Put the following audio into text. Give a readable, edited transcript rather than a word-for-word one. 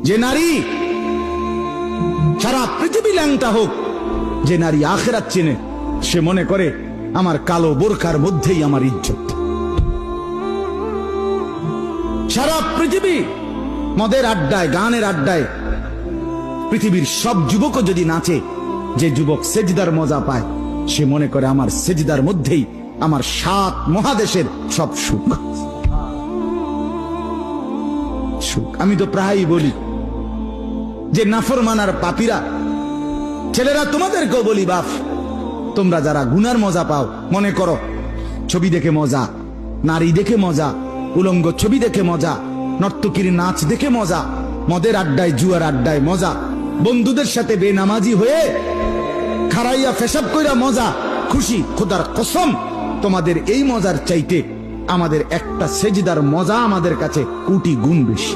যে নারী সারা পৃথিবী ল্যাংটা হোক, যে নারী আখিরাত চেনে, সে মনে করে আমার কালো বোরকার মধ্যেই আমার ইজ্জত। সারা পৃথিবী মদের আড্ডায়, গানের আড্ডায় পৃথিবীর সব যুবকও যদি নাচে, যে যুবক সেজদার মজা পায়, সে মনে করে আমার সেজদার মধ্যেই আমার 7 মহাদেশের সব সুখ। আমি তো প্রায়ই বলি যে নাফরমানার পাপীরা, ছেলেরা তোমাদেরকেও বলি, বাপ তোমরা যারা গুনার মজা পাও, মনে করো ছবি দেখে মজা, নারী দেখে মজা, উলঙ্গ ছবি দেখে মজা, নর্তকীর নাচ দেখে মজা, মদের আড্ডায় জুয়ার আড্ডায় মজা, বন্ধুদের সাথে বেনামাজি হয়ে খারাইয়া পেশাব কইরা মজা, খুশি। খোদার কসম, তোমাদের এই মজার চাইতে আমাদের একটা সেজদার মজা আমাদের কাছে কোটি গুণ বেশি।